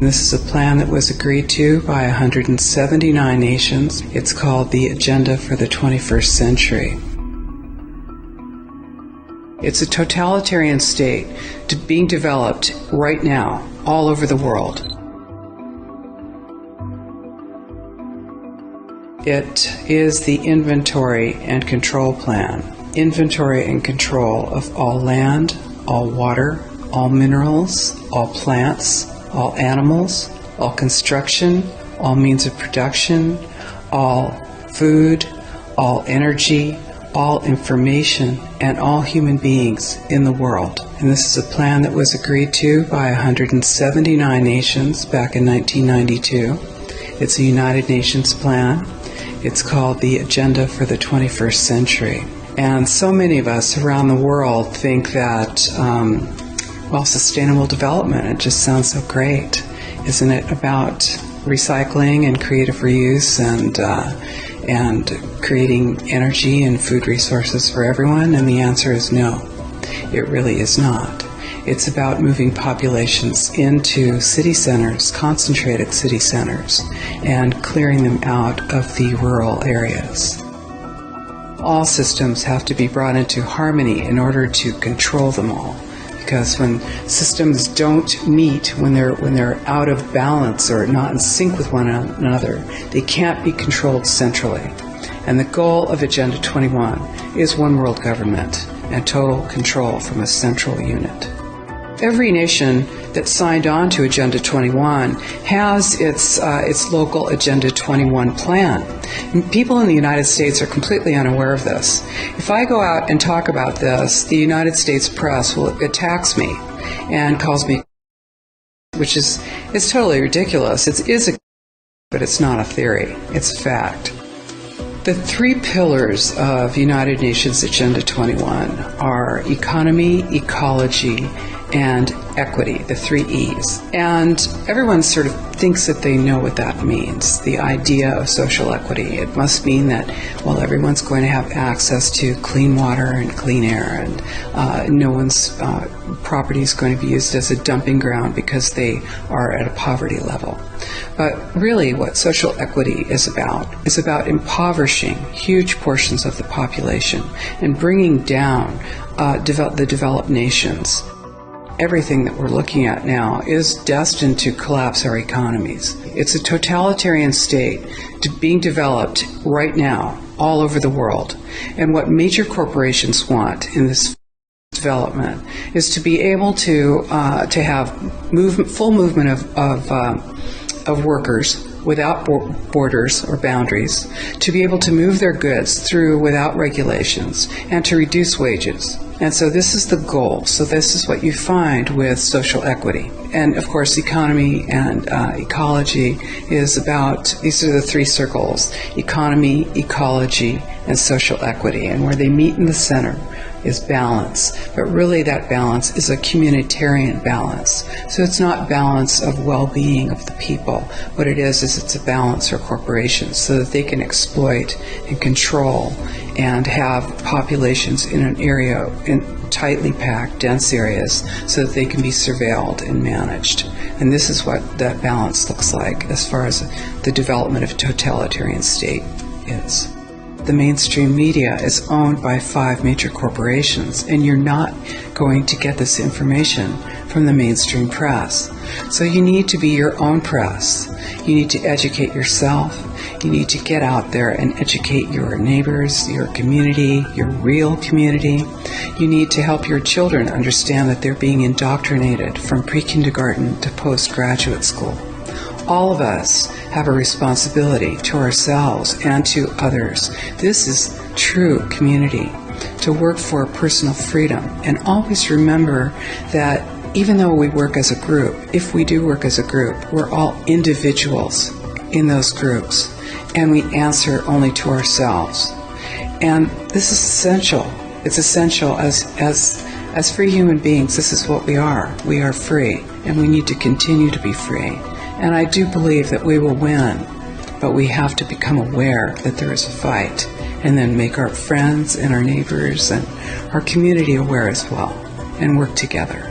This is a plan that was agreed to by 179 nations. It's called the Agenda for the 21st Century. It's a totalitarian state being developed right now all over the world. It is the inventory and control plan. Inventory and control of all land, all water, all minerals, all plants, all animals, all construction, all means of production, all food, all energy, all information, and all human beings in the world. And this is a plan that was agreed to by 179 nations back in 1992. It's a United Nations plan. It's called the Agenda for the 21st Century. And so many of us around the world think that, sustainable development, it just sounds so great. Isn't it about recycling and creative reuse and creating energy and food resources for everyone? And the answer is no, it really is not. It's about moving populations into city centers, concentrated city centers, and clearing them out of the rural areas. All systems have to be brought into harmony in order to control them all. Because when systems don't meet, when they're out of balance or not in sync with one another, they can't be controlled centrally. And the goal of Agenda 21 is one world government and total control from a central unit. Every nation that signed on to Agenda 21 has its local Agenda 21 plan. And people in the United States are completely unaware of this. If I go out and talk about this, the United States press attacks me and calls me, which is totally ridiculous. It is but it's not a theory. It's a fact. The three pillars of United Nations Agenda 21 are economy, ecology, and equity, the three E's. And everyone sort of thinks that they know what that means, the idea of social equity. It must mean that, everyone's going to have access to clean water and clean air, and no one's property is going to be used as a dumping ground because they are at a poverty level. But really what social equity is about impoverishing huge portions of the population and bringing down the developed nations. Everything that we're looking at now is destined to collapse our economies. It's a totalitarian state being developed right now all over the world. And what major corporations want in this development is to be able to have full movement of workers without borders or boundaries, to be able to move their goods through without regulations, and to reduce wages. And so this is the goal. So this is what you find with social equity. And of course, economy and ecology is about, these are the three circles: economy, ecology, and social equity. And where they meet in the center is balance. But really that balance is a communitarian balance. So it's not balance of well-being of the people. What it is it's a balance for corporations so that they can exploit and control and have populations in an area, in tightly packed, dense areas, so that they can be surveilled and managed. And this is what that balance looks like as far as the development of a totalitarian state is. The mainstream media is owned by 5 major corporations, and you're not going to get this information from the mainstream press. So you need to be your own press. You need to educate yourself. You need to get out there and educate your neighbors, your community, your real community. You need to help your children understand that they're being indoctrinated from pre-kindergarten to postgraduate school. All of us have a responsibility to ourselves and to others. This is true community, to work for personal freedom. And always remember that even though we work as a group, if we do work as a group, we're all individuals in those groups, and we answer only to ourselves. And this is essential. It's essential as free human beings. This is what we are. We are free, and we need to continue to be free. And I do believe that we will win, but we have to become aware that there is a fight, and then make our friends and our neighbors and our community aware as well, and work together.